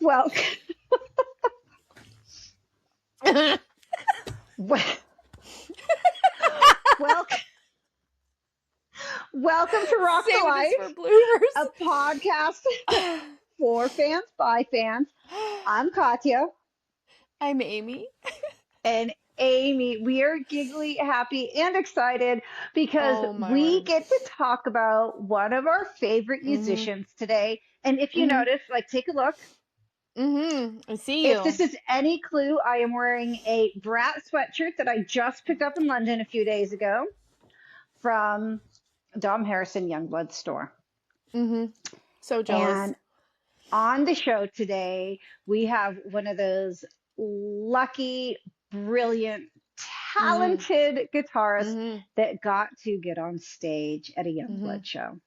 Well, well, welcome, welcome to Rock the Save this Life, for bloopers. a podcast for fans by fans. I'm Katya I'm Amy. and Amy. We are giggly, happy, and excited because Oh my we word. get to talk about one of our favorite Mm-hmm. musicians today. And if you Mm-hmm. notice, like, take a look. I see If you. this is any clue, I am wearing a Brat sweatshirt that I just picked up in London a few days ago from Dom Harrison Yungblud store. Mm-hmm. So jealous. And on the show today, we have one of those lucky, brilliant, Mm-hmm. talented guitarists Mm-hmm. that got to get on stage at a Mm-hmm. Yungblud show.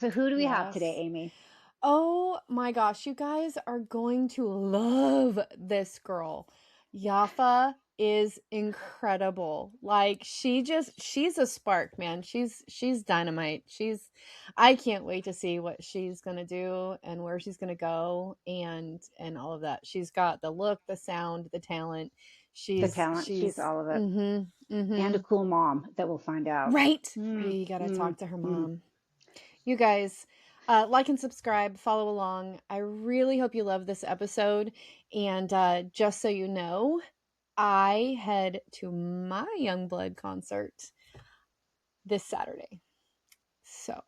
So, who do we have today, Yes. Amy? Oh my gosh, you guys are going to love this girl. Yaffa is incredible. Like she's a spark, man. She's dynamite. I can't wait to see what she's going to do and where she's going to go and all of that. She's got the look, the sound, the talent. The talent, she's She's all of it. And a mm-hmm. cool mom that we'll find out. Right. Mm, You got to mm, talk to her mm. mom. You guys, like and subscribe, follow along. I really hope you love this episode. And just so you know, I head to my Yungblud concert this Saturday. So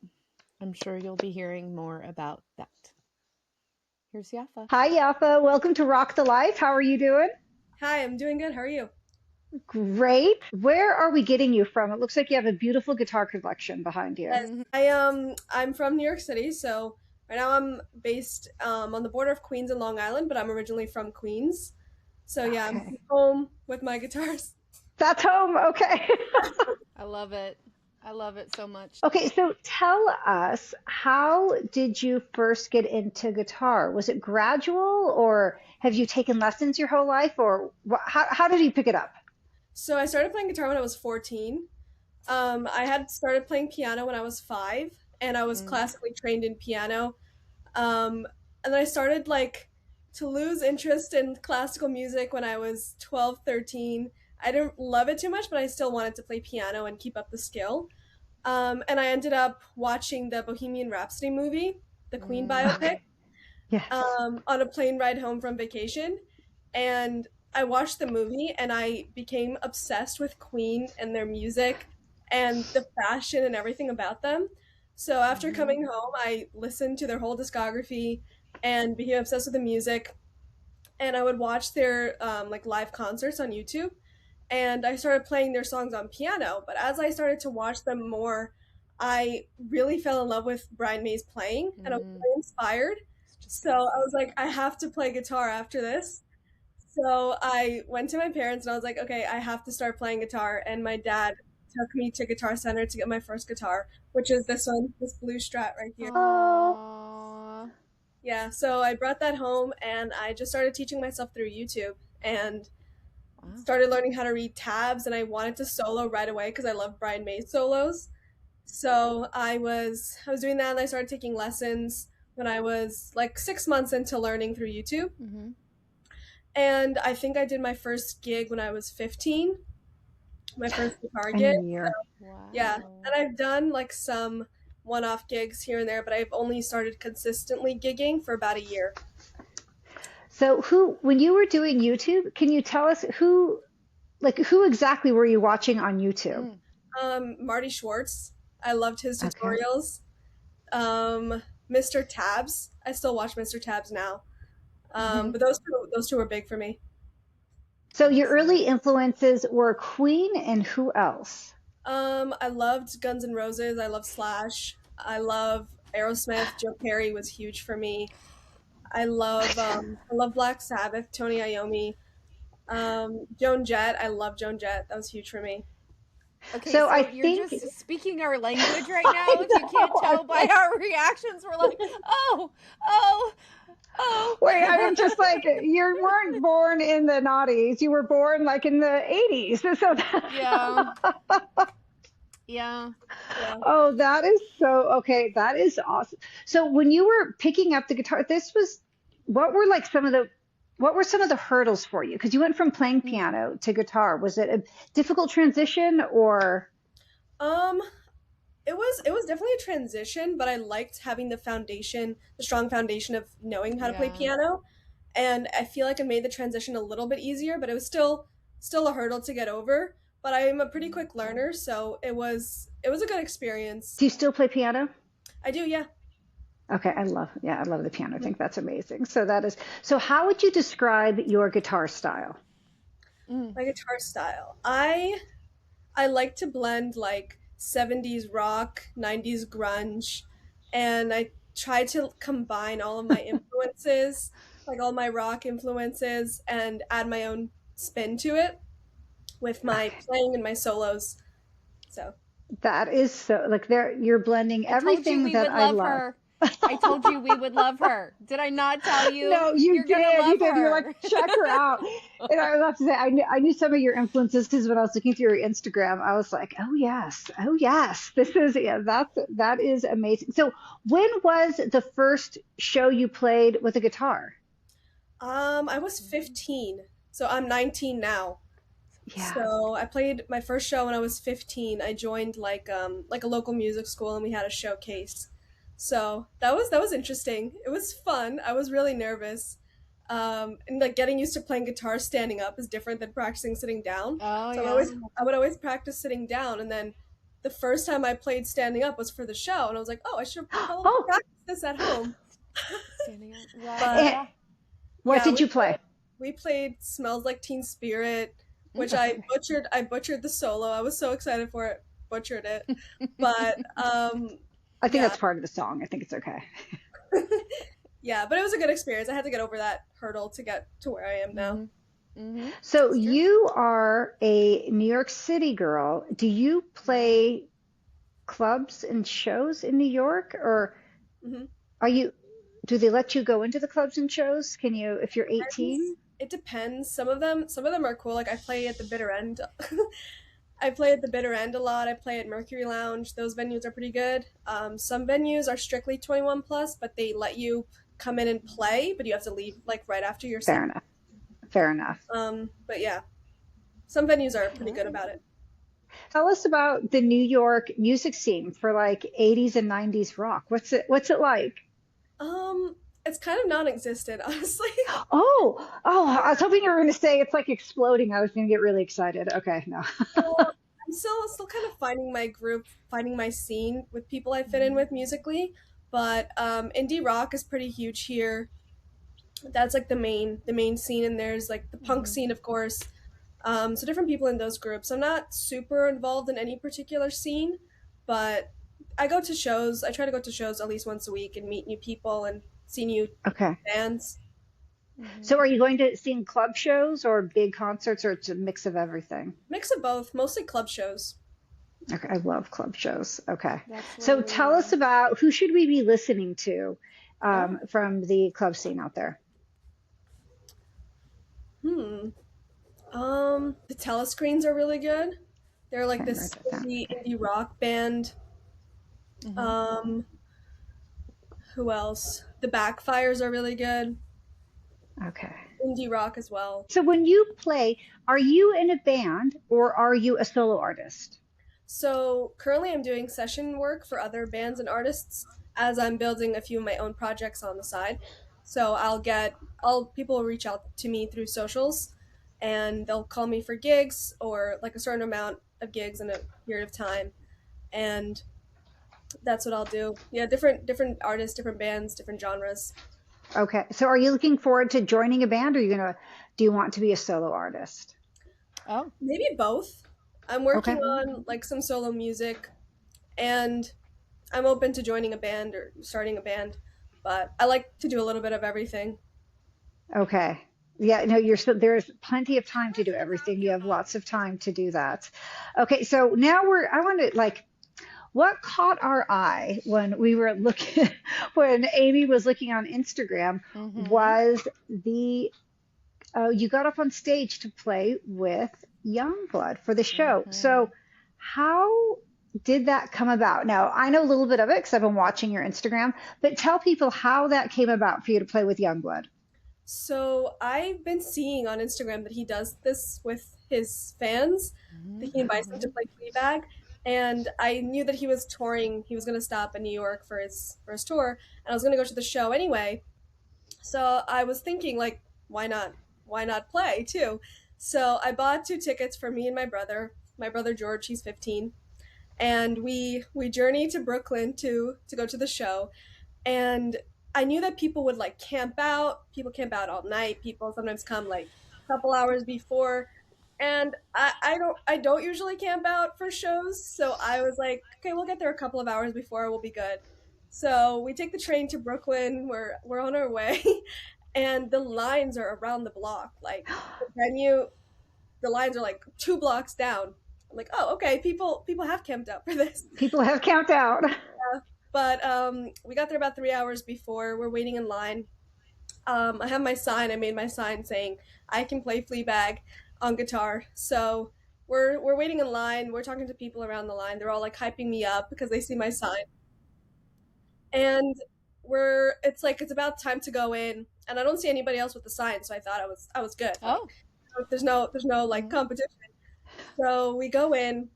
I'm sure you'll be hearing more about that. Here's Yaffa. Hi, Yaffa. Welcome to Rock the Life. How are you doing? Hi, I'm doing good. How are you? Great. Where are we getting you from? It looks like you have a beautiful guitar collection behind you. Yes, I'm from New York City, so right now I'm based on the border of Queens and Long Island, but I'm originally from Queens. So yeah, I'm Okay. home with my guitars. That's home. Okay. I love it. I love it so much. Okay, so tell us, how did you first get into guitar? Was it gradual, or have you taken lessons your whole life, or how did you pick it up? So I started playing guitar when I was 14. I had started playing piano when I was 5, and I was Mm. classically trained in piano. And then I started to lose interest in classical music when I was 12, 13. I didn't love it too much, but I still wanted to play piano and keep up the skill. And I ended up watching the Bohemian Rhapsody movie, the Queen biopic, Okay. Yes. on a plane ride home from vacation. And I watched the movie and I became obsessed with Queen and their music and the fashion and everything about them. So after Mm-hmm. coming home, I listened to their whole discography and became obsessed with the music. And I would watch their live concerts on YouTube, and I started playing their songs on piano. But as I started to watch them more, I really fell in love with Brian May's playing, and I was Mm. really inspired. So I was like, I have to play guitar after this. So I went to my parents and I was like, okay, I have to start playing guitar. And my dad took me to Guitar Center to get my first guitar, which is this one, this blue Strat right here. Oh, Aww. Yeah, so I brought that home and I just started teaching myself through YouTube and Wow. started learning how to read tabs, and I wanted to solo right away because I love Brian May's solos. So I was doing that, and I started taking lessons when I was like 6 months into learning through YouTube. Mm-hmm. And I think I did my first gig when I was 15, my first guitar a gig. year. Wow. Yeah, and I've done like some one-off gigs here and there, but I've only started consistently gigging for about a year. So when you were doing YouTube, can you tell us who exactly were you watching on YouTube? Marty Schwartz. I loved his Okay. tutorials. Mr. Tabs. I still watch Mr. Tabs now. Mhm. But those two were big for me. So your early influences were Queen and who else? I loved Guns N' Roses. I love Slash. I love Aerosmith. Joe Perry was huge for me. I love Black Sabbath. Tony Iommi. Joan Jett. I love Joan Jett. That was huge for me. Okay, So I so you're think just speaking our language right I now. If you can't know. tell by our reactions, we're like, oh, oh, oh. Wait, I'm just like, you weren't born in the noughties. You were born like in the 80s. So Yeah. Yeah. Yeah. oh, that is so okay. That is awesome. So when you were picking up the guitar, what were like what were some of the hurdles for you? Because you went from playing piano to guitar. Was it a difficult transition or Um, it was definitely a transition, but I liked having the strong foundation of knowing how to play Yeah. piano, and I feel like I made the transition a little bit easier, but it was still a hurdle to get over. But I am a pretty quick learner, so it was a good experience. do you still play piano? I do, yeah. Okay, I love the piano. I think that's amazing. So how would you describe your guitar style? My guitar style. I like to blend like 70s rock, 90s grunge, and I try to combine all of my influences, like all my rock influences, and add my own spin to it with my Okay. playing and my solos. So, That is so like you're blending I told you everything we that would I love love. her. I told you we would love her. Did I not tell you? No, you You're gonna did. You love did. You're like, her. check her out. And I would have to say, I knew some of your influences because when I was looking through your Instagram, I was like, oh yes, that is amazing. So when was the first show you played with a guitar? I was 15, so I'm 19 now. Yeah, So I played my first show when I was 15. I joined like a local music school and we had a showcase. So that was interesting. It was fun. I was really nervous. And like getting used to playing guitar standing up is different than practicing sitting down. Oh So yeah. I would always practice sitting down, and then the first time I played standing up was for the show, and I was like, oh, I should probably oh, practice this at home. Standing up. Yeah, But and yeah, what yeah, did you play? we played "Smells Like Teen Spirit," which yeah. I butchered. I butchered the solo. I was so excited for it. Butchered it. But I think yeah, that's part of the song. I think it's okay. yeah. But it was a good experience. I had to get over that hurdle to get to where I am now. Mhm. Mhm. So It's true. you are a New York City girl. Do you Yeah. play clubs and shows in New York, or Hmm. are you? Do they let you go into the clubs and shows? Can you, if you're 18? It depends. Some of them are cool. Like I play at the bitter end. I play at the bitter end a lot. I play at Mercury Lounge. Those venues are pretty good. Some venues are strictly 21 plus, but they let you come in and play, but you have to leave like right after your set. Fair enough. Fair enough. But yeah, some venues are pretty good Nice. about it. Tell us about the New York music scene for like 80s and 90s rock. What's it like? Um, it's kind of non-existent, honestly. Oh, I was hoping you were going to say it's like exploding. I was going to get really excited. Okay, no. Well, I'm still kind of finding my group, finding my scene with people I fit in with musically. But indie rock is pretty huge here. That's like the main scene, and there's like the punk Mhm. scene, of course. So different people in those groups. I'm not super involved in any particular scene, but I go to shows. I try to go to shows at least once a week and meet new people and see new Okay. bands. Mhm. So are you going to sing club shows or big concerts, or it's a mix of everything? Mix of both, mostly club shows. Okay, I love club shows. Okay. That's So really tell us about who should we be listening to oh. from the club scene out there? Hmm. The Telescreens are really good. They're like Okay, write this that down. indie rock band. Mhm. Um, who else? The Backfires are really good. Okay. Indie rock as well. So when you play, are you in a band or are you a solo artist? So currently I'm doing session work for other bands and artists as I'm building a few of my own projects on the side. So I'll people will reach out to me through socials and they'll call me for gigs or like a certain amount of gigs in a period of time. And that's what I'll do. Yeah, different artists, different bands, different genres. Okay. So are you looking forward to joining a band, or do you want to be a solo artist? Oh, Maybe both. I'm working Okay. on like some solo music and I'm open to joining a band or starting a band, but I like to do a little bit of everything. Okay. Yeah, no, there's plenty of time to do everything. You have lots of time to do that. Okay, so now I want to like, what caught our eye when we were looking, when Amy was looking on Instagram mm-hmm, was you got up on stage to play with Youngblood for the show. mm-hmm. So how did that come about? Now, I know a little bit of it because I've been watching your Instagram, but tell people how that came about for you to play with Youngblood. So I've been seeing on Instagram that he does this with his fans, that he invites them to Mm-hmm. play Fleabag. And I knew that he was touring. He was going to stop in New York for his tour, and I was going to go to the show anyway. So I was thinking, like, why not? Why not play too? So I bought 2 tickets for me and my brother. My brother George, he's 15, and we journeyed to Brooklyn to go to the show. And I knew that people would like camp out. People camp out all night. People sometimes come like a couple hours before. And I don't usually camp out for shows, so I was like, okay, we'll get there a couple of hours before, we'll be good. So we take the train to Brooklyn. We're on our way, and the lines are around the block. Like the venue, the lines are like 2 blocks down. I'm like, oh, okay, people have camped out for this. People have camped out. But we got there about 3 hours before. We're waiting in line. I have my sign. I made my sign saying I can play Fleabag on guitar. So we're waiting in line. We're talking to people around the line. They're all like hyping me up because they see my sign. And we're it's like it's about time to go in, and I don't see anybody else with the sign. So I was good. Like Oh, there's no like mm-hmm. competition. So we go in,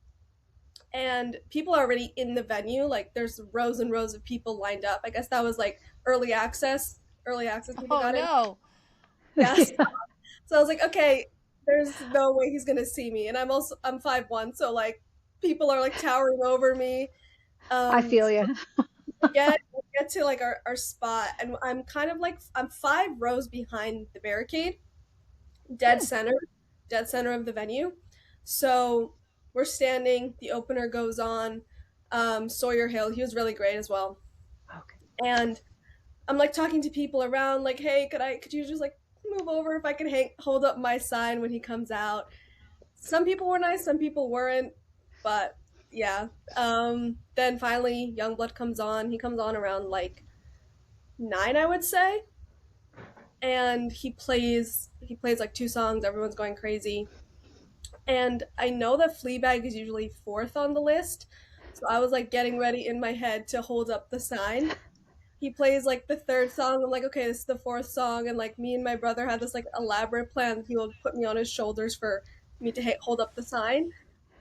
and people are already in the venue. Like there's rows and rows of people lined up. I guess that was like early access. Early access people Oh got in. no. Yes. So I was like, okay, there's no way he's gonna see me. And I'm 5'1", so like people are like towering over me. I Um feel you. we get to like our spot, and I'm kind of like I'm 5 rows behind the barricade, dead Hmm. center, dead center of the venue. So we're standing, the opener goes on, Sawyer Hill, he was really great as well. Okay. And I'm like talking to people around, like, hey, could you just like move over if I can hold up my sign when he comes out? Some people were nice, some people weren't, but yeah. Then finally, Youngblood comes on. He comes on around like 9, I would say, and he plays like 2 songs. Everyone's going crazy, and I know that Fleabag is usually fourth on the list, so I was like getting ready in my head to hold up the sign. He plays like the third song. I'm like, okay, this is the fourth song, and like me and my brother had this like elaborate plan that he would put me on his shoulders for me to hold up the sign.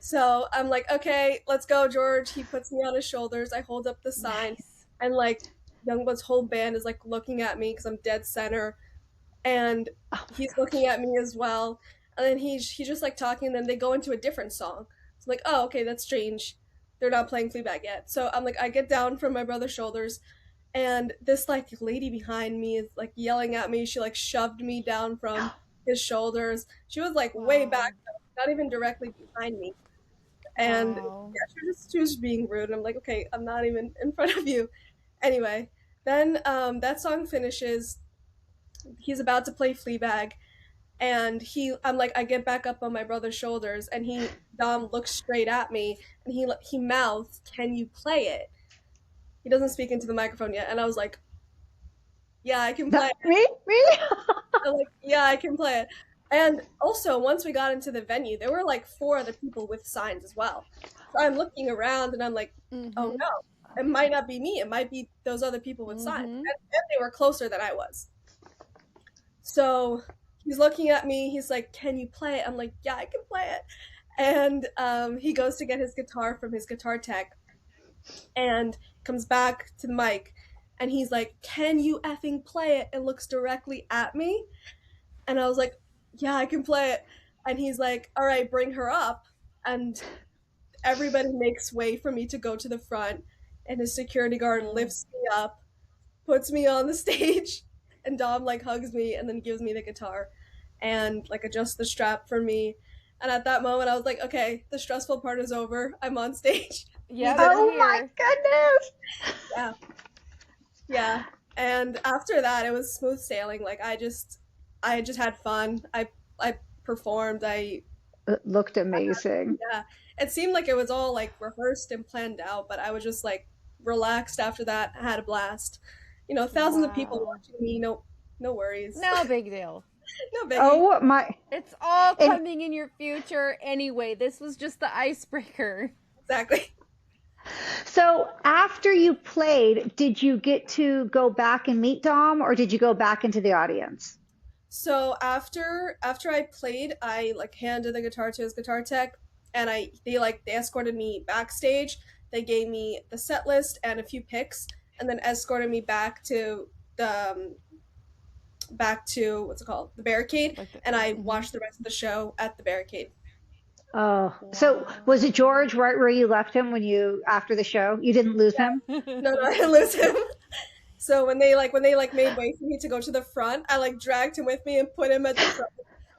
So I'm like, okay, let's go, George. He puts me on his shoulders. I hold up the sign, Nice. and like Youngblood's whole band is like looking at me because I'm dead center, and Oh my he's looking gosh. at me as well. And then he's just like talking, and then they go into a different song. So I'm like, oh, okay, that's strange. They're not playing Fleabag yet. So I'm like, I get down from my brother's shoulders, and this like lady behind me is like yelling at me. She like shoved me down from his shoulders. She was like way back, Wow. not even directly behind me. And Wow. yeah, she was being rude. And I'm like, okay, I'm not even in front of you. Anyway, then that song finishes. He's about to play Fleabag, and I'm like, I get back up on my brother's shoulders, and Dom looks straight at me, and he mouths, "Can you play it?" He doesn't speak into the microphone yet, and I was like, "Yeah, I can No, play it." me? I'm like, "Yeah, I can play it." And also, once we got into the venue, there were like 4 other people with signs as well. So I'm looking around, and I'm like, "Oh Mm-hmm. no, it might not be me. It might be those other people with signs." Mm-hmm. And they were closer than I was. So he's looking at me. He's like, "Can you play it?" I'm like, "Yeah, I can play it." And he goes to get his guitar from his guitar tech and comes back to the mic and he's like, "Can you effing play it?" and looks directly at me. And I was like, "Yeah, I can play it." And he's like, "All right, bring her up." And everybody makes way for me to go to the front, and his security guard lifts me up, puts me on the stage, and Dom like hugs me and then gives me the guitar and like adjusts the strap for me. And at that moment I was like, okay, the stressful part is over. I'm on stage. Yeah. Oh my goodness. Yeah. Yeah. And after that it was smooth sailing. Like I just had fun. I performed. It looked amazing. Yeah. It seemed like it was all like rehearsed and planned out, but I was just like relaxed after that. I had a blast. You know, thousands of people watching me, no worries. No big deal. No biggie. Oh my. It's all coming in your future anyway. This was just the icebreaker. Exactly. So after you played, did you get to go back and meet Dom, or did you go back into the audience? So after I played, I like handed the guitar to his guitar tech, and they escorted me backstage. They gave me the set list and a few pics, and then escorted me back to the what's it called, the barricade, and I watched the rest of the show at the barricade. Oh, so was it George right where you left him after the show? You didn't lose him? No, I didn't lose him. So when they made way for me to go to the front, I like dragged him with me and put him at the front.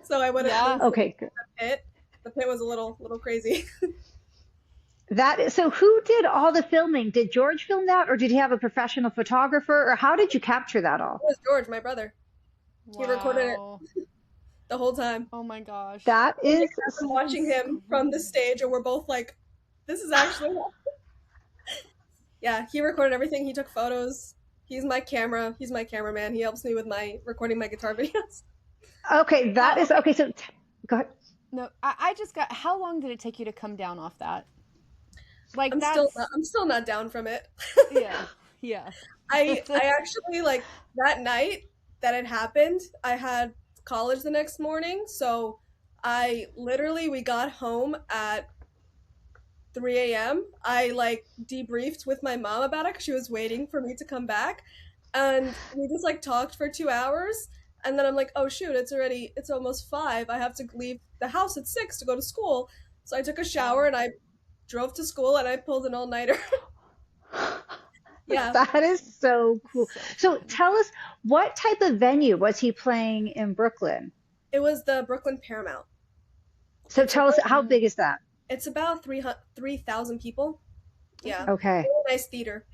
So I wouldn't. Yeah. Okay, good. The pit was a little crazy. So who did all the filming? Did George film that, or did he have a professional photographer, or how did you capture that all? It was George, my brother. He recorded it the whole time. Oh my gosh. That is watching him from the stage, and we're both like, this is actually yeah, he recorded everything. He took photos. He's my cameraman. He helps me with recording my guitar videos. okay. Okay. So go ahead. No, I just got. How long did it take you to come down off that? Like I'm still not down from it. Yeah. I actually like that night that it happened. I had college the next morning, so we got home at 3 a.m. I like debriefed with my mom about it because she was waiting for me to come back, and we just like talked for 2 hours. And then I'm like, oh shoot, it's almost 5. I have to leave the house at 6 to go to school. So I took a shower and I drove to school and I pulled an all-nighter. Yeah. That is so cool. So tell us, what type of venue was he playing in Brooklyn? It was the Brooklyn Paramount. So tell us, how big is that? It's about 3,000 people. Yeah. Okay. Really nice theater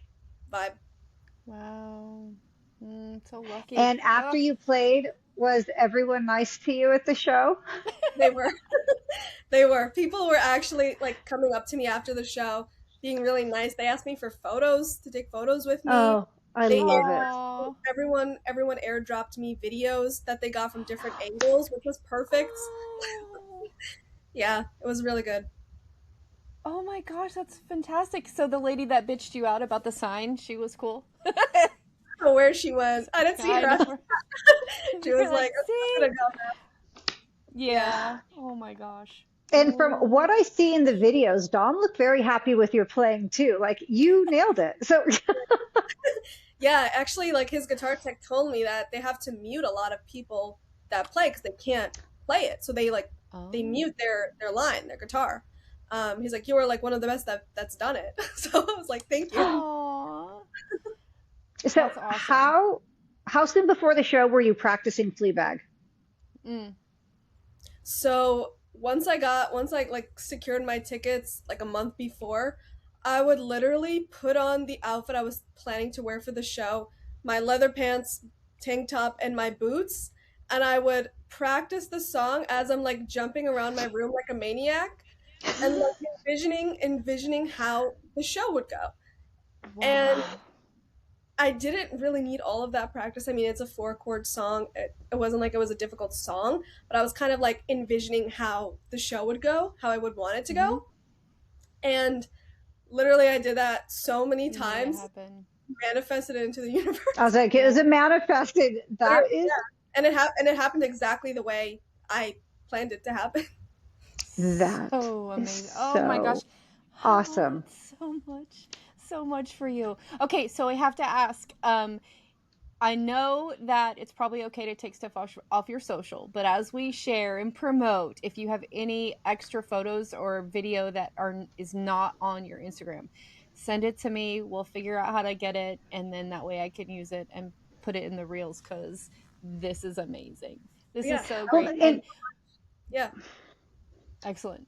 vibe. Wow. So lucky. And after you played, was everyone nice to you at the show? They were. They were. People were actually like coming up to me after the show, being really nice. They asked me for photos, to take photos with me. Oh, I love it. Everyone airdropped me videos that they got from different angles, which was perfect. Yeah, it was really good. Oh my gosh, that's fantastic. So the lady that bitched you out about the sign, she was cool. I don't know where she was. I didn't see her. She was like, I'm gonna go now. Yeah. Oh my gosh. And from what I see in the videos, Dom looked very happy with your playing too. Like, you nailed it. So yeah, actually, like his guitar tech told me that they have to mute a lot of people that play because they can't play it. So they they mute their line, their guitar. He's like, you are like one of the best that's done it. So I was like, thank you. Aww. So awesome. how soon before the show were you practicing Fleabag? So once I like secured my tickets like a month before, I would literally put on the outfit I was planning to wear for the show, my leather pants, tank top, and my boots, and I would practice the song as I'm like jumping around my room like a maniac, and like envisioning how the show would go. Wow. And I didn't really need all of that practice. I mean, it's a 4-chord song. It wasn't like it was a difficult song, but I was kind of like envisioning how the show would go, how I would want it to go. And literally I did that so many times, manifested it into the universe. I was like, is it manifested? That is. Yeah. And it happened exactly the way I planned it to happen. That So is amazing. Oh my gosh. so Oh, awesome. so much for you. Okay, so I have to ask, I know that it's probably okay to take stuff off your social, but as we share and promote, if you have any extra photos or video that is not on your Instagram, send it to me. We'll figure out how to get it, and then that way I can use it and put it in the reels, because this is amazing. This Yeah. is so Well, great and and Yeah. excellent.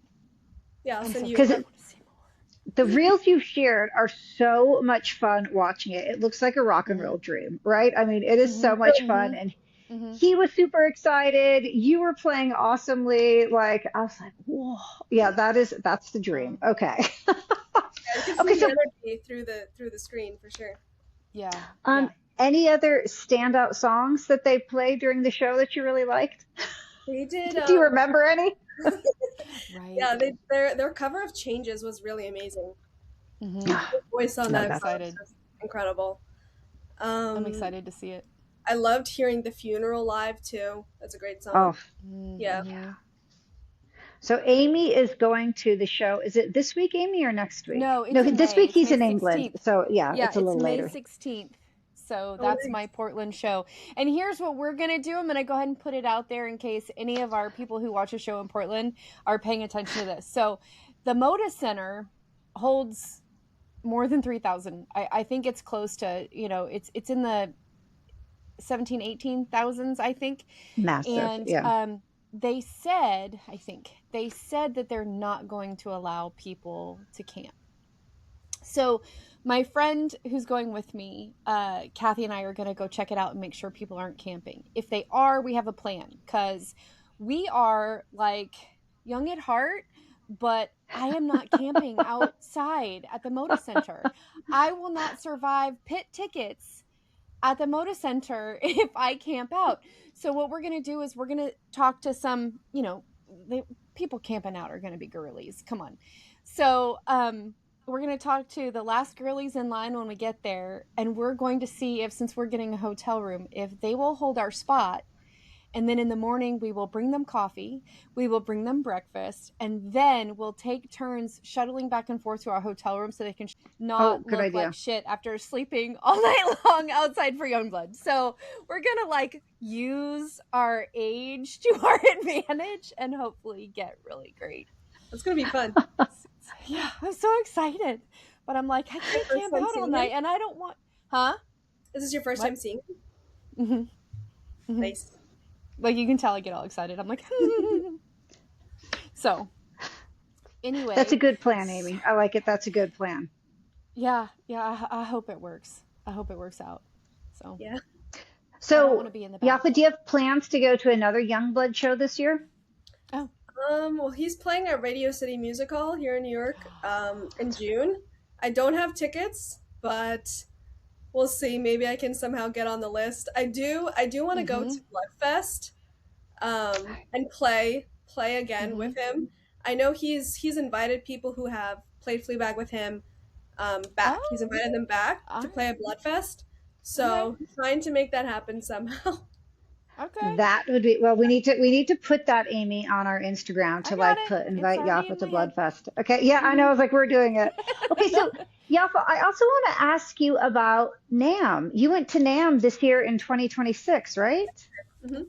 Yeah. I'll I'm send so you. because excited to see the reels you shared are so much fun watching it. It looks like a rock and more. roll dream, right? I mean, it is so Mhm. much fun. Mhm. And Mhm. he was super excited. You were playing awesomely. Like, I was like, whoa. Yeah, that's the dream. Oh, Okay. Yeah, you can Okay, feel the so energy through the screen for sure. yeah. um Yeah. any other standout songs that they played during the show that you really liked? They did. Do you remember any? Right. Yeah, their cover of Changes was really amazing. Mhm. The voice on No, that I'm that's cover was excited. just incredible. I'm Um, excited to see it. I loved hearing The Funeral live too. That's a great song. oh. Yeah. Mhm. So Amy is going to the show. Is it this week, Amy, or next week? No, No, it's in this May. week It's he's May in England. 16th. So yeah, Yeah, it's a it's little May later. 16th. So Oh, that's my nice. Portland show. And here's what we're going to do. I'm going to go ahead and put it out there in case any of our people who watch a show in Portland are paying attention to this. So the Moda Center holds more than 3,000. I think it's close to, it's in the 17, 18,000s, I think. Massive. And Yeah. they said that they're not going to allow people to camp. So my friend who's going with me, Kathy, and I are going to go check it out and make sure people aren't camping. If they are, we have a plan, because we are like young at heart, but I am not camping outside at the Moda Center. I will not survive pit tickets at the Moda Center if I camp out. So what we're going to do is we're going to talk to some, people camping out are going to be girlies. Come on. So, we're going to talk to the last girlies in line when we get there, and we're going to see if, since we're getting a hotel room, if they will hold our spot. And then in the morning, we will bring them coffee, we will bring them breakfast, and then we'll take turns shuttling back and forth to our hotel room so they can Oh, not good look like idea. shit after sleeping all night long outside for Yungblud. So we're going to use our age to our advantage and hopefully get really great. It's gonna be fun. Yeah, I'm so excited. But I'm like, I Your can't first camp time out all seeing him? night and I don't want. Huh? Is this your first What? time seeing him? Mm-hmm. Nice. Like, you can tell I get all excited. I'm like, so anyway. That's a good plan, Amy. I like it. That's a good plan. Yeah, I hope it works. I hope it works out. So Yeah. I don't So, want to be in the back. Yaffa, do you have plans to go to another Youngblood show this year? Oh, Well, he's playing at Radio City Music Hall here in New York, in June. I don't have tickets, but we'll see. Maybe I can somehow get on the list. I do want to go to Bloodfest, and play again with him. I know he's invited people who have played Fleabag with him, back. He's oh, invited them back all to right. play at Bloodfest. Okay, So trying to make that happen somehow. okay. That would be well. We need to put that, Amy, on our Instagram I to got like it. put It's invite already Yaffa in to my head. Bloodfest. Okay, yeah, I know. I was like, we're doing it. Okay, so Yaffa, I also want to ask you about NAMM. You went to NAMM this year in 2026, right? Hmm.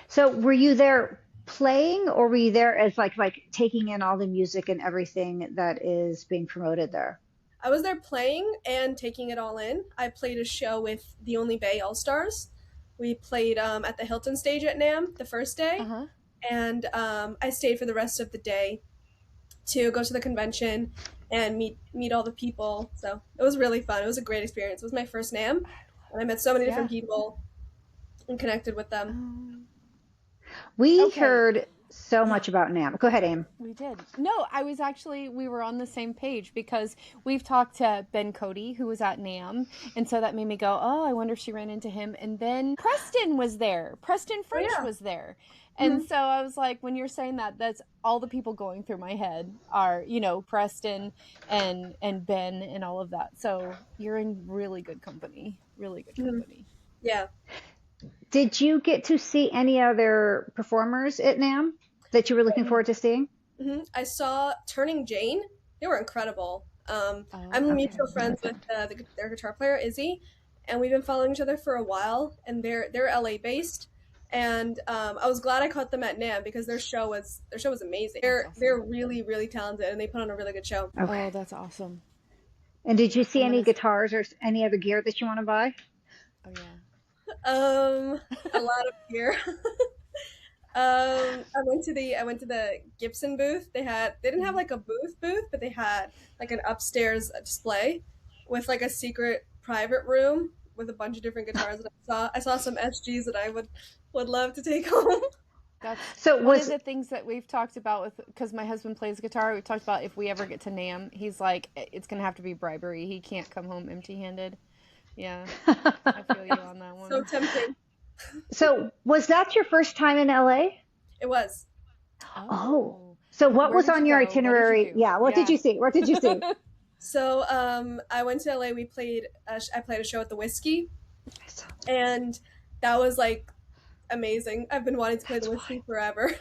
So were you there playing, or were you there as like taking in all the music and everything that is being promoted there? I was there playing and taking it all in. I played a show with the Only Bay All Stars. We played, at the Hilton stage at NAMM the first day, Uh-huh. and I stayed for the rest of the day to go to the convention and meet all the people. So it was really fun. It was a great experience. It was my first NAMM, and I met so many different Yeah. people and connected with them. We Okay. heard so Yeah. much about NAMM. Go ahead, Aim. We did. No, we were on the same page because we've talked to Ben Cody, who was at NAMM. And so that made me go, oh, I wonder if she ran into him. And then Preston was there. Preston Oh French yeah. was there. Mhm. And so I was like, when you're saying that, that's all the people going through my head are, Preston and Ben and all of that. So you're in really good company. Really good Mhm. company. Yeah. Did you get to see any other performers at NAMM? that you were looking forward to seeing? I saw Turning Jane. They were incredible. Oh, I'm Okay. mutual friends with their guitar player Izzy, and we've been following each other for a while. And they're LA based, and I was glad I caught them at NAMM because their show was amazing. That's awesome. They're really really talented, and they put on a really good show. Okay. Oh, that's awesome. And did you see I'm any gonna. guitars or any other gear that you want to buy? Oh yeah. A lot of gear. I went to the Gibson booth. They didn't have like a booth, but they had like an upstairs display with like a secret private room with a bunch of different guitars that I saw some SGs that I would love to take home. That's So one of was the things that we've talked about with, because my husband plays guitar. We talked about if we ever get to NAMM, he's like, it's gonna have to be bribery. He can't come home empty-handed. Yeah, I feel you on that So one. tempting. so was that your first time in LA? It was. Oh. Oh, So what where was did on you your go? What did you itinerary? do? Yeah, what did Yeah. you see? What did you see? So I went to LA. I played a show at the Whiskey, and that was like amazing. I've been wanting to play the Whiskey forever.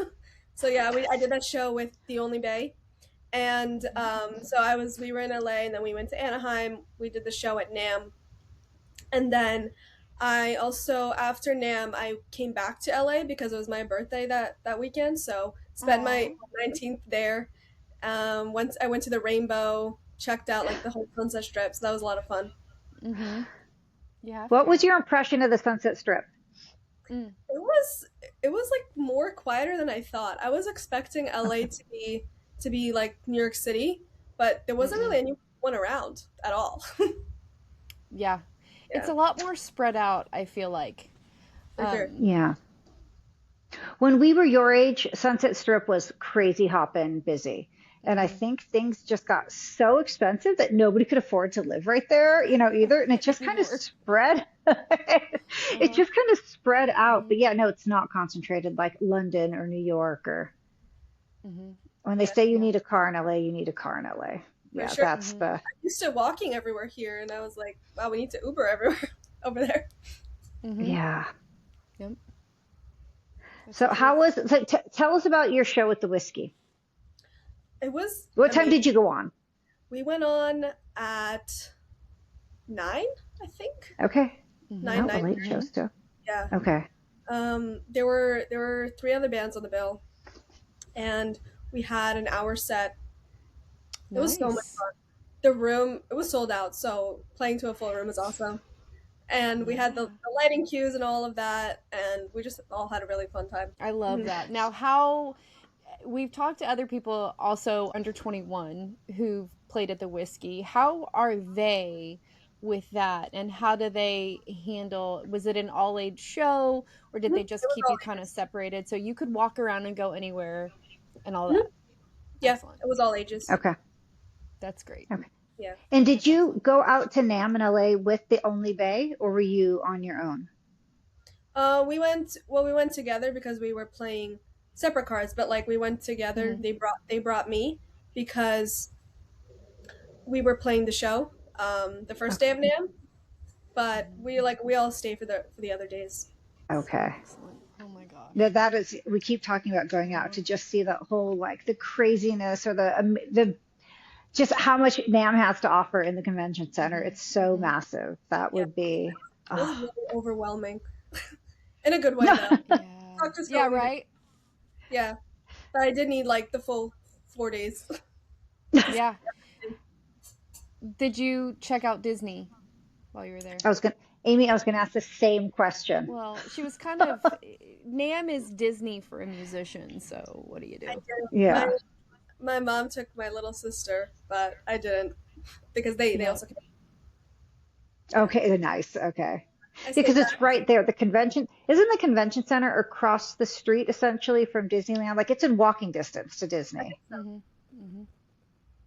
So yeah, I did that show with The Only Bay, and so we were in LA, and then we went to Anaheim. We did the show at NAMM, and then I also after NAMM I came back to LA because it was my birthday that weekend. So spent my Aw. 19th there. I went to the Rainbow, checked out like the whole Sunset Strip. So that was a lot of fun. Mm-hmm. You have What to. was your impression of the Sunset Strip? Mm. It was like more quieter than I thought. I was expecting LA to be like New York City, but there wasn't Mm-mm. really anyone around at all. Yeah. It's Yeah, a lot more spread out, I feel like. for sure. Yeah. When we were your age, Sunset Strip was crazy hopping busy. And I Mm-hmm. think things just got so expensive that nobody could afford to live right there, either. And it just kind of Anymore. spread. It Uh-huh. just kind of spread out. But Mm-hmm. yeah, no, it's not concentrated like London or New York or Mm-hmm. when they Yeah, say you Yeah. need a car in LA, you need a car in LA. for Yeah, sure. that's Mm-hmm. the. I'm used to walking everywhere here, and I was like, wow, we need to Uber everywhere over there. Mm-hmm. Yeah. Yep. That's So the how truth. was so tell us about your show with the whiskey. It was What time amazing. did you go on? We went on at 9, I think. Okay. Mm-hmm. 9, Oh, a 9. late show Mm-hmm. still. Yeah. Okay. There were 3 other bands on the bill, and we had an hour set. It was so much Nice. fun. It was sold out, so playing to a full room is awesome. And we had Yeah. the lighting cues and all of that, and we just all had a really fun time. I love Mhm. that. Now, we've talked to other people also under 21 who've played at the Whiskey. How are they with that? And how do they handle, was it an all age show or did Mhm. they It just was keep all you kind of ages. separated so you could walk around and go anywhere and all Mhm. that? Yeah, Excellent. it was all ages. Okay. That's great. Okay. Yeah. And did That's you excellent. go out to NAMM in LA with the Only Bay, or were you on your own? We went together because we were playing separate cards, but like we went together. Mm-hmm. They brought me because we were playing the show the first day Okay. of NAMM, but Mm-hmm. we all stay for the other days. Okay. Excellent. Oh my gosh. That is, we keep talking about going out Uh-huh. to just see that whole like the craziness or the just how much NAMM has to offer in the convention center. Mm-hmm. It's so Mm-hmm. massive. That Yeah, would be. it was Oh. really overwhelming in a good way though. Yeah. Talk to Yeah, so many. right? Yeah, but I did need like the full 4 days. Yeah. Did you check out Disney while you were there? Amy, I was gonna ask the same question. Well, she was kind of. Nam is Disney for a musician, so what do you I do? did. Yeah. My mom took my little sister, but I didn't because they Yeah. also came. Okay. Nice. Okay. I Because stayed back. it's right there. The convention isn't the convention center across the street essentially from Disneyland. Like it's in walking distance to Disney. Mm-hmm. Mm-hmm.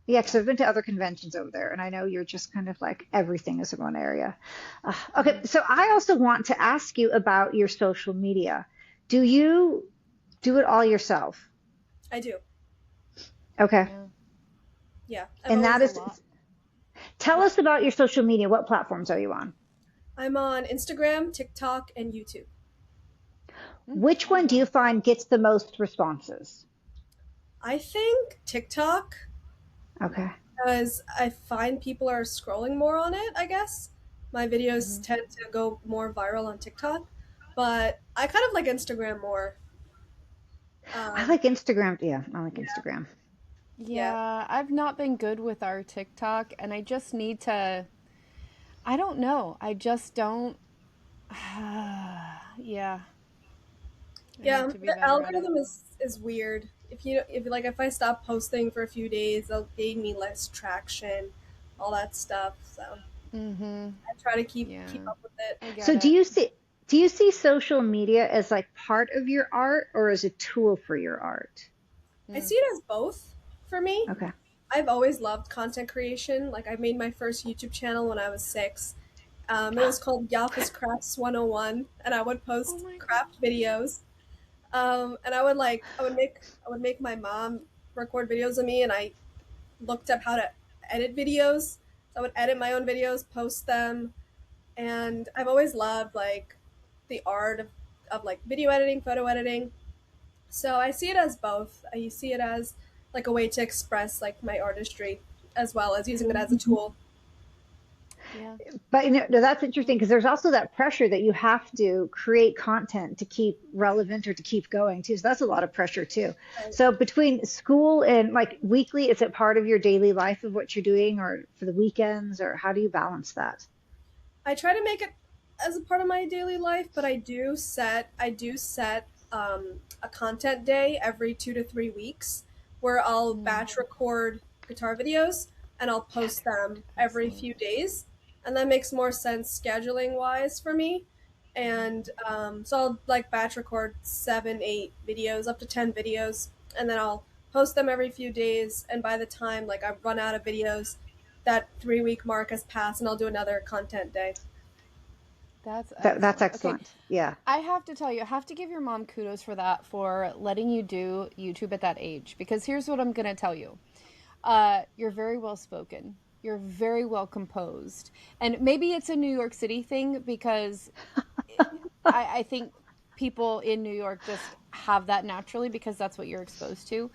Yeah, because Yeah. I've been to other conventions over there, and I know you're just kind of like everything is in one area. Okay, Mm-hmm. so I also want to ask you about your social media. Do you do it all yourself? I do. Okay, Yeah. Yeah, I've and that always. That's a is, lot. tell us about your social media. What platforms are you on? I'm on Instagram, TikTok, and YouTube. Mm, Which all one of do you them. find gets the most responses? I think TikTok, Okay. because I find people are scrolling more on it, I guess. My videos Mhm. tend to go more viral on TikTok, but I kind of like Instagram more. I Um, like Instagram. Yeah, I like yeah, Instagram. yeah, Yeah, I've not been good with our TikTok, and I just need to. I don't know. I just don't. Yeah, I yeah. need to be The better at it. algorithm is weird. If I stop posting for a few days, they'll gain me less traction, all that stuff. So Mm-hmm. I try to keep Yeah, up with it. I get So it. do you see social media as like part of your art or as a tool for your art? I Mm. see it as both for me. Okay. I've always loved content creation. Like I made my first YouTube channel when I was 6. It was called Yaffa's Crafts 101, and I would Oh post my craft videos. And I would make my mom record videos of me, and I looked up how to edit videos. So I would edit my own videos, post them, and I've always loved like the art of like video editing, photo editing. So I see it as both. I see it as like a way to express like my artistry as well as using it God. as a tool. Yeah. But no, that's interesting because there's also that pressure that you have to create content to keep relevant or to keep going too. So that's a lot of pressure too. Right. So between school and like weekly, is it part of your daily life of what you're doing or for the weekends or how do you balance that? I try to make it as a part of my daily life, but I do set a content day every 2 to 3 weeks where I'll Mm. batch record guitar videos and I'll post them every Excellent. few days, and that makes more sense scheduling wise for me. And so I'll like batch record 7, 8 videos, up to 10 videos, and then I'll post them every few days. And by the time like I run out of videos, that 3 week mark has passed, and I'll do another content day. That's That's excellent. Okay, excellent. Yeah. I have to tell you, I have to give your mom kudos for that, for letting you do YouTube at that age. Because here's what I'm going to tell you. You're very well spoken. You're very well composed. And maybe it's a New York City thing because I think people in New York just have that naturally because that's what you're exposed to.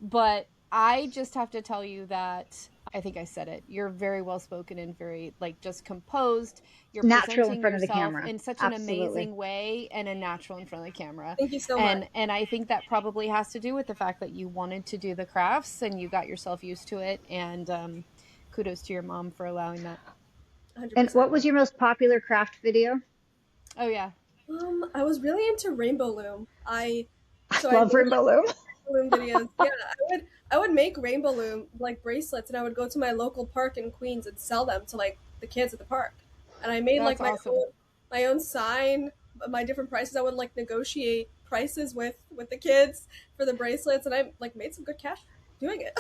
But I just have to tell you that I think I said it. You're very well spoken and very like just composed. You're Natural in presenting front of the yourself camera. in such an Absolutely. amazing way and a natural in front of the camera. Thank you so much. And I think that probably has to do with the fact that you wanted to do the crafts and you got yourself used to it. And kudos to your mom for allowing that. And 100%. what was your most popular craft video? Oh yeah. I was really into Rainbow Loom. I So I made love Rainbow Loom. Rainbow Loom videos. Yeah, I would make Rainbow Loom like bracelets, and I would go to my local park in Queens and sell them to like the kids at the park. And I made like That's awesome. my own sign, my different prices. I would like negotiate prices with the kids for the bracelets, and I like made some good cash doing it.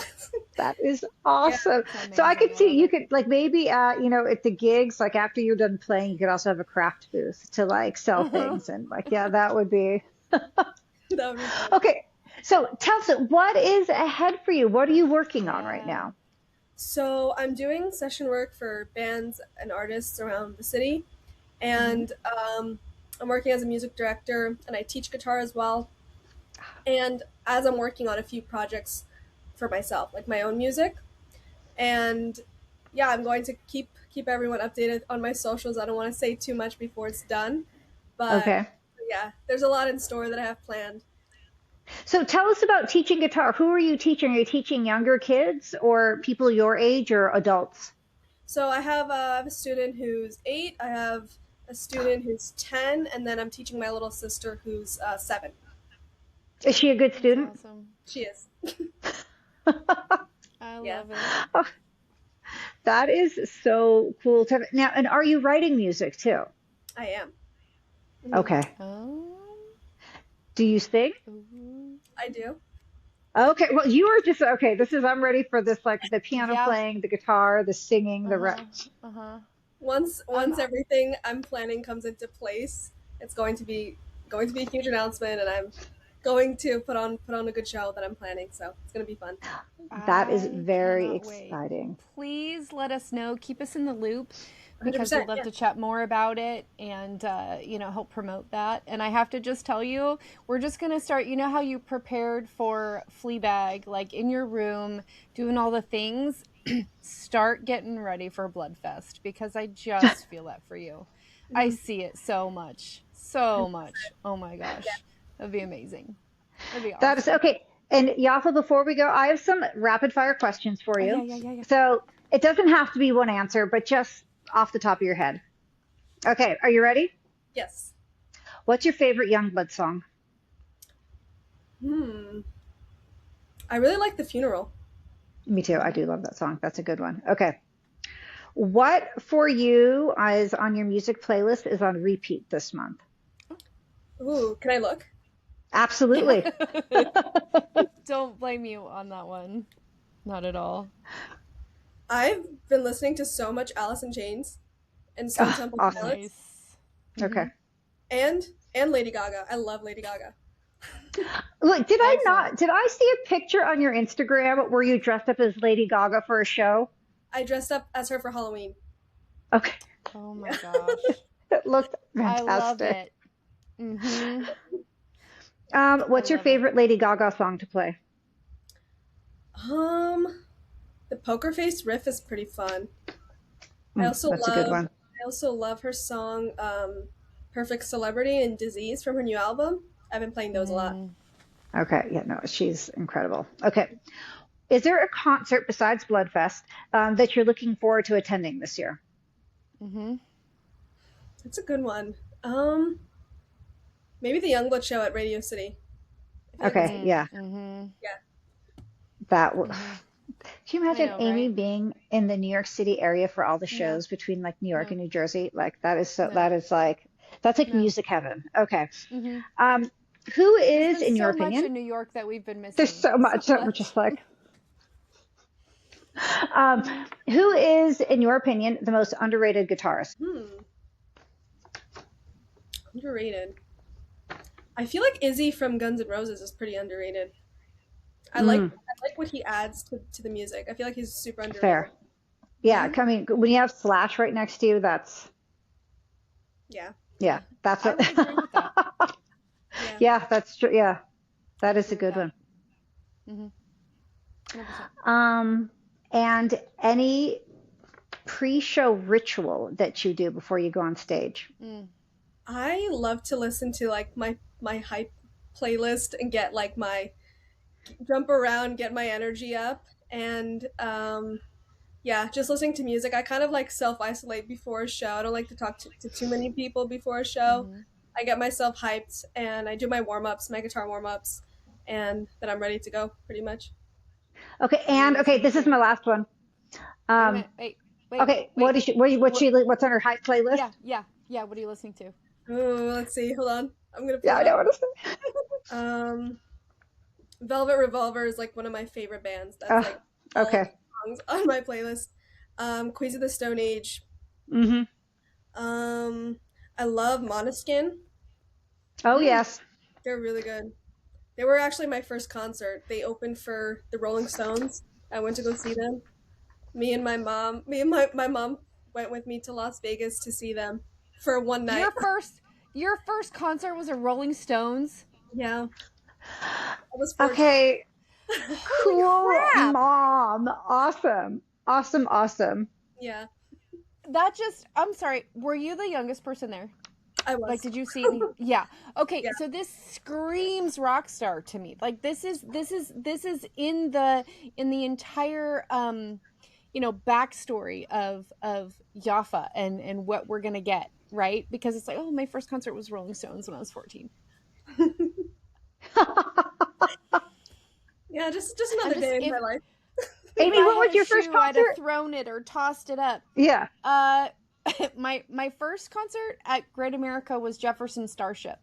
That is Yeah, awesome. It's So I amazing. could I see love you it. could like maybe at the gigs, like after you're done playing, you could also have a craft booth to like sell Uh-huh. things and like yeah, that would be that would be fun. okay. So tell us what is ahead for you? What are you working on right Yeah. now? So I'm doing session work for bands and artists around the city, Hmm. and I'm working as a music director, and I teach guitar as well. And as I'm working on a few projects for myself, like my own music, and yeah, I'm going to keep everyone updated on my socials. I don't want to say too much before it's done, but Okay. yeah, there's a lot in store that I have planned. So tell us about teaching guitar. Who are you teaching? Are you teaching younger kids or people your age or adults? So I have a student who's 8. I have a student who's 10, and then I'm teaching my little sister who's 7. Is she a good That's student? awesome. She is. I Yeah, love it. Oh, that is so cool. Now, and are you writing music too? I am. Hmm. Okay. Oh. Do you sing? Ooh. I do. Okay, well, you are just okay. I'm ready for this, like the piano Yeah. playing, the guitar, the singing, the Uh-huh. rest. Uh-huh. I'm Once everything I'm planning comes into place, it's going to be a huge announcement, and I'm going to put on a good show that I'm planning. So it's going to be fun. That is I very cannot wait. exciting. Please let us know. Keep us in the loop because we'd 100%. love Yeah. to chat more about it and, help promote that. And I have to just tell you, we're just going to start, you know how you prepared for Fleabag, like in your room, doing all the things, start getting ready for Bloodfest because I just feel that for you. I see it so much, so much. Oh my gosh. That'd be amazing. That'd be That is awesome. okay. And Yafa, before we go, I have some rapid fire questions for Oh, yeah, you. yeah, yeah, yeah. So it doesn't have to be one answer, but just off the top of your head. Okay, are you ready? Yes. What's your favorite Yungblud song? I really like The Funeral. Me too. I do love that song. That's a good one. Okay. What for you is on your music playlist is on repeat this month? Ooh, can I look? Absolutely. Don't blame you on that one. Not at all. I've been listening to so much Alice in Chains and Stone Temple Awesome. Pilots Nice. Okay. and Lady Gaga. I love Lady Gaga. Look, Excellent. did I see a picture on your Instagram where you dressed up as Lady Gaga for a show? I dressed up as her for Halloween. Okay. Oh my gosh. It looked I love fantastic. it. Mm-hmm. I What's your love it. favorite Lady Gaga song to play? The Poker Face riff is pretty fun. That's a good one. I also love her song Perfect Celebrity and Disease from her new album. I've been playing those a lot. Okay. Yeah, no, she's incredible. Okay. Is there a concert besides Bloodfest that you're looking forward to attending this year? Mm-hmm. That's a good one. Maybe the Yungblud show at Radio City. I feel like Okay. Yeah. Mm-hmm. That w- Can you I imagine know, Amy right? being in the New York City area for all the No, shows between like New York no, and New Jersey? Like that is so no, that's like no. music heaven. Okay. Mm-hmm. Who There's is, been in your so much opinion? in New York that we've been There's missing. so So much that we're much. just like, um, who is, in your opinion, the most underrated guitarist? Underrated. I feel like Izzy from Guns N' Roses is pretty underrated. I like what he adds to the music. I feel like he's super underrated. Fair. Yeah. I mean, when you have Slash right next to you, Yeah. yeah, that's I it. would agree with that. Yeah. Yeah, that's true. Yeah, that I is a agree with good that. one. Mm-hmm. 100%. And any pre-show ritual that you do before you go on stage? I love to listen to like my hype playlist and get like my jump around, get my energy up, and yeah, just listening to music. I kind of like self isolate before a show. I don't like to talk to too many people before a show. Mm-hmm. I get myself hyped and I do my warm ups, my guitar warm ups, and then I'm ready to go pretty much. Okay, What are you and okay, listening this is to? my last one. Wait a Um, minute. Wait. okay, what is she, What? what's on her hype playlist? Yeah. What are you listening to? Oh, let's see. Hold on. I'm gonna Yeah, pull I it know up. what it is. Velvet Revolver is like one of my favorite bands. That's Oh, like all of okay. the songs on my playlist. Queens of the Stone Age. Mm-hmm. Um, I love Måneskin. Oh, Mm. yes. They're really good. They were actually my first concert. They opened for the Rolling Stones. I went to go see them. Me and my mom went with me to Las Vegas to see them for one Your night. first concert was a Rolling Stones. Yeah, I was fortunate. Okay, Holy cool, crap! mom. Awesome. Awesome, awesome. Yeah, I'm sorry. Were you the youngest person there? I Like, was. did you see any? Yeah. Okay. Yeah. So this screams rock star to me. Like this is in the entire backstory of Yaffa and what we're gonna get, right? Because it's like, oh, my first concert was Rolling Stones when I was 14. Yeah, just I'm another just day in if my life. Amy, I what had was a your first shoe, I'd have concert? thrown it or tossed it up. Yeah. My first concert at Great America was Jefferson Starship.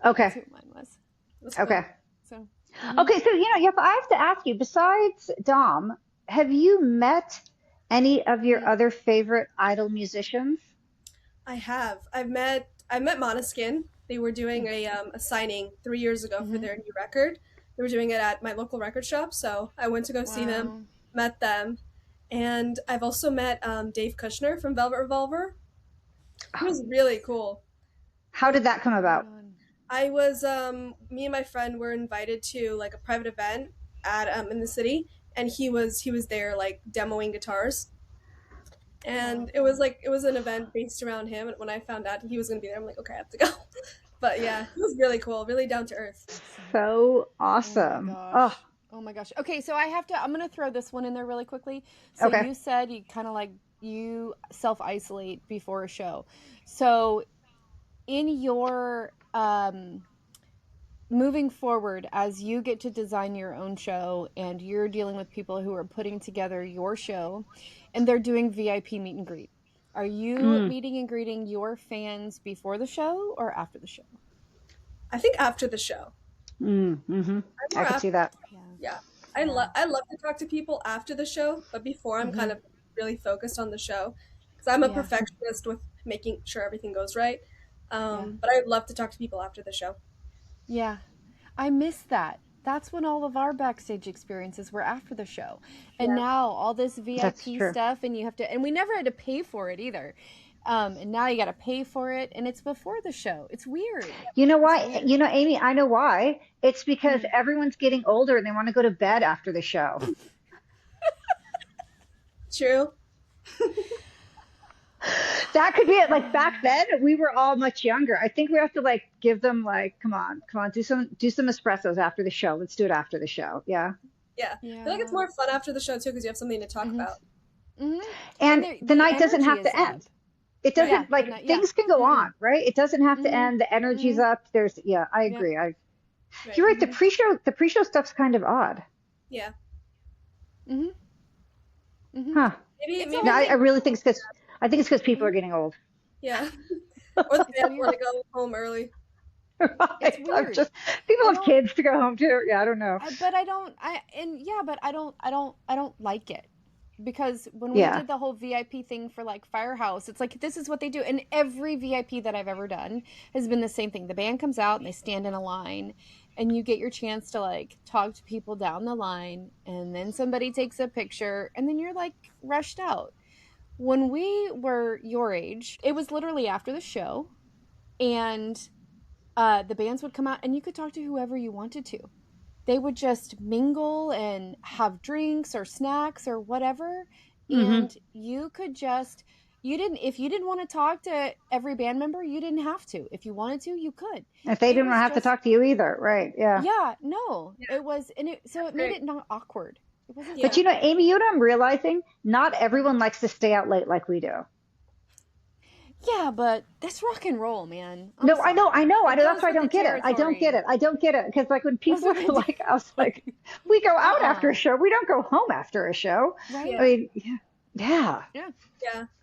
That's Okay. who mine was. That's cool. Okay. So Okay, so Yep, I have to ask you, besides Dom, have you met any of your other favorite idol musicians? I have. I met Måneskin. They were doing a signing 3 years ago for their new record. They were doing it at my local record shop, so I went to go see them, wow. met them, And I've also met Dave Kushner from Velvet Revolver. He was really cool. How did that come about? I was me and my friend were invited to like a private event at in the city, and he was there like demoing guitars. And it was an event based around him, and when I found out he was going to be there, I'm like, okay, I have to go. But yeah, it was really cool, really down to earth. So awesome. Oh my gosh. Okay, so I'm going to throw this one in there really quickly. So Okay. you said you kind of like you self-isolate before a show. So in your moving forward, as you get to design your own show and you're dealing with people who are putting together your show and they're doing VIP meet and greet, are you meeting and greeting your fans before the show or after the show? I think after the show. I can see that. Yeah. I love to talk to people after the show, but before I'm kind of really focused on the show because I'm a perfectionist with making sure everything goes right. But I love to talk to people after the show. Yeah, I miss that. That's when all of our backstage experiences were after the show. And now all this VIP stuff, and you have to, and we never had to pay for it either. And now you got to pay for it, and it's before the show. It's weird. You know why? You know, Amy, I know why. It's because everyone's getting older and they want to go to bed after the show. True. That could be it. Like back then, we were all much younger. I think we have to like give them like, come on, do some espressos after the show. Let's do it after the show. Yeah. Yeah. I feel like it's more fun after the show too because you have something to talk about. And the night doesn't have to end. It doesn't things can go on, right? It doesn't have to end. The energy's up. There's I agree. You're right. The pre-show stuff's kind of odd. Yeah. Huh. Maybe no, I really think it's because people are getting old. Yeah. Or the fans want to go home early. Right. It's weird. People have kids to go home to. Yeah, I don't know. But I don't like it. Because when we did the whole VIP thing for like Firehouse, it's like this is what they do. And every VIP that I've ever done has been the same thing. The band comes out and they stand in a line and you get your chance to like talk to people down the line and then somebody takes a picture and then you're like rushed out. When we were your age, it was literally after the show and the bands would come out and you could talk to whoever you wanted to. They would just mingle and have drinks or snacks or whatever. And you could just, if you didn't want to talk to every band member, you didn't have to. If you wanted to, you could. If they didn't have to talk to you either. Right. Yeah. Yeah. No, it was, so it made it not awkward. It wasn't. But you know, Amy, you know, I'm realizing not everyone likes to stay out late like we do. Yeah, but that's rock and roll, man. I know. That's why I don't get it. I don't get it. Because like when people are like, I was like, we go out after a show. We don't go home after a show. Right. I mean, yeah. I don't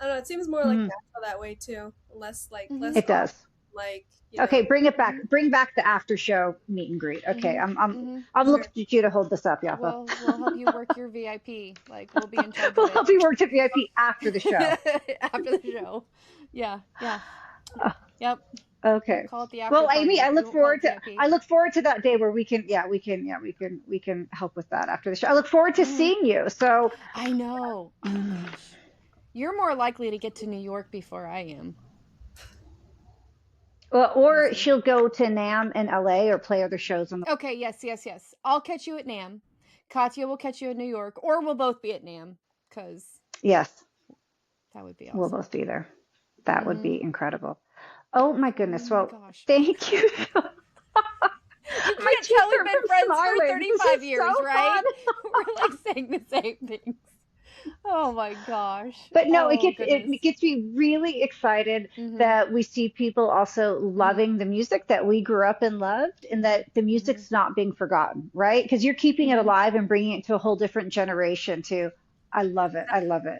know. It seems more like natural that way too. Less like less. It does. Like. Okay, bring it back. Bring back the after show meet and greet. Okay, I'm looking at you to hold this up, Yaffa. We'll help you work your VIP. Like we'll be in charge. We'll help you work your VIP after the show. After the show. Yeah. Yep. Okay. Call it the after well, party. Amy, I look forward to that day where we can help with that after the show. I look forward to seeing you. So I know. You're more likely to get to New York before I am. Well, or she'll go to NAMM in LA or play other shows on the. Okay, yes. I'll catch you at NAMM. Katya will catch you in New York, or we'll both be at NAMM, because yes, that would be awesome. We'll both be there. That would be incredible. Oh my goodness! Oh my gosh. Thank you. You can't tell we've been friends for 35 years, so right? We're like saying the same things. Oh my gosh. But no, it gets me really excited that we see people also loving the music that we grew up and loved, and that the music's not being forgotten, right? Because you're keeping it alive and bringing it to a whole different generation too. I love it.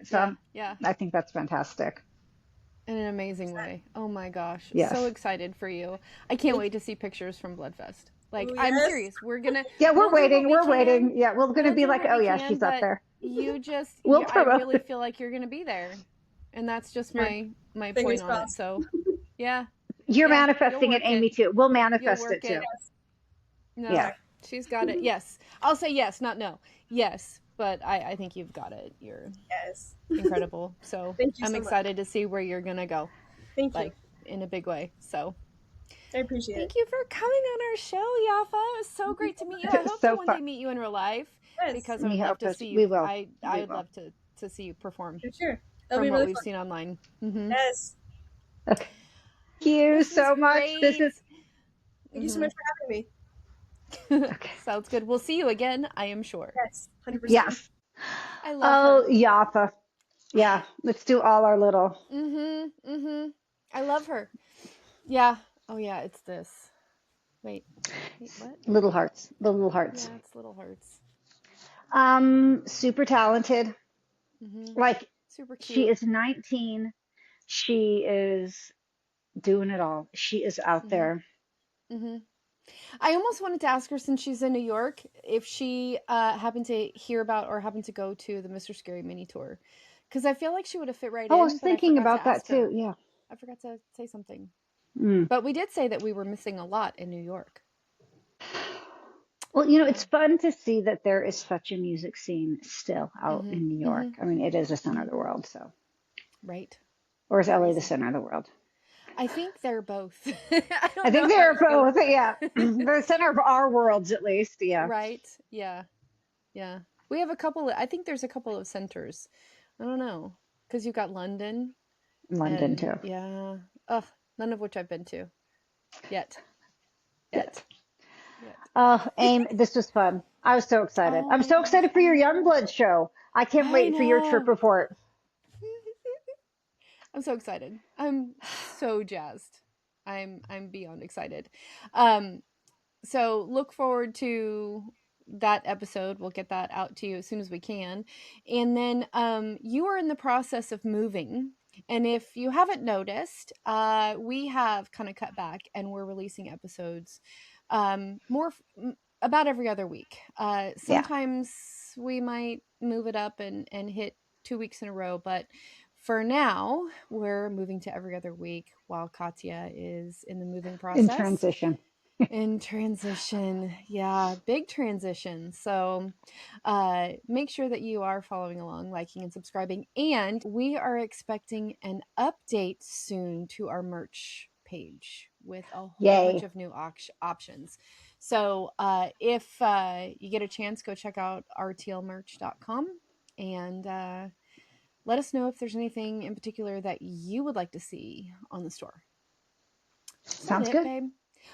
So I think that's fantastic. In an amazing way. Oh my gosh. Yes. So excited for you. I can't wait to see pictures from Bloodfest. Like, I'm serious. We're gonna. Yeah, we're waiting. Yeah, we're gonna be like, oh yeah, she's up there. You just, I really feel like you're gonna be there, and that's just my point on it. So, yeah. You're manifesting it, Amy, too. We'll manifest it too. No, she's got it. Yes, I'll say yes, not no. Yes, but I think you've got it. You're Yes. incredible. So Thank you I'm so much. excited to see where you're gonna go, Thank you. like in a big way. So I appreciate it. thank you for coming on our show, Yaffa. It was so great to meet you. I hope to So one fun. day meet you in real life Yes, because I We would love hope to us. see We you. will. I We would will. love to see you perform for sure. That'll from be what really we've fun. seen online. Yes. Okay. Thank you This was so much. This great. is Thank you so much for having me. okay. Sounds good. We'll see you again, I am sure. Yes, 100%. Yes. I love Oh, her. Yaffa. Yeah. Let's do all our little. I love her. Yeah. Oh yeah, it's this. Wait, what? Little hearts. The little hearts. Yeah, it's Little Hearts. Super talented. Like Super she cute. is 19. She is doing it all. She is out there. I almost wanted to ask her, since she's in New York, if she happened to hear about or happened to go to the Mr. Scary mini tour, because I feel like she would have fit right Oh, I was in, but I thinking forgot to about that ask too. her. Yeah. I forgot to say something. Mm. But we did say that we were missing a lot in New York. Well, it's fun to see that there is such a music scene still out in New York. I mean, it is the center of the world, so. Right. Or is LA the Crazy. center of the world? I think they're both. I I don't think know how they're it feels. both. Yeah. They're the center of our worlds, at least. Yeah. Right. Yeah. Yeah. We have a couple I think there's a couple of centers. I don't know. Because you've got London London, and too. yeah. Ugh, none of which I've been to yet. Yes. Yet. Oh, Aim, this was fun. I was so excited. Oh I'm my so gosh, excited for I your know. Youngblood show. I can't I wait for your trip know. report. I'm so excited. I'm so jazzed. I'm beyond excited. Um so look forward to that episode. We'll get that out to you as soon as we can. And then you are in the process of moving. And if you haven't noticed, we have kind of cut back and we're releasing episodes about every other week. Yeah. Sometimes we might move it up and hit 2 weeks in a row, but for now, we're moving to every other week while Katya is in the moving In process. transition. In transition. Yeah, big transition. So make sure that you are following along, liking and subscribing. And we are expecting an update soon to our merch page with a whole bunch Yay. of new options. So if you get a chance, go check out rtlmerch.com and let us know if there's anything in particular that you would like to see on the store. Is that Sounds it, good. babe?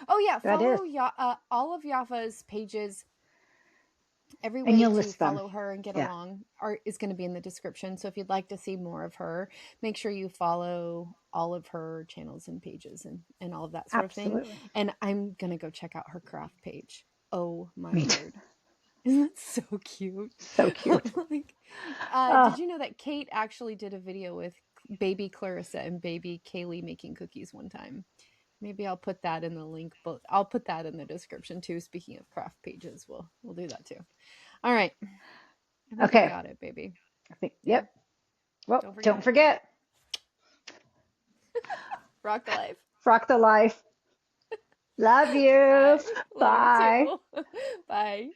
Oh yeah, That is. follow all of Yaffa's pages. Every And way you'll to list them. follow her and get Yeah. along is going to be in the description. So if you'd like to see more of her, make sure you follow all of her channels and pages and all of that sort of thing. Absolutely. And I'm going to go check out her craft page. Oh my Me too. word. Isn't that so cute? So cute. Like, did you know that Kate actually did a video with baby Clarissa and baby Kaylee making cookies one time? Maybe I'll put that in the link, but I'll put that in the description too. Speaking of craft pages, we'll do that too. All right. I think we Okay. got it, baby. I think, yep. Well, Don't don't forget. Rock the life. Rock the life. Love you. Bye. Love Bye. you too. Bye.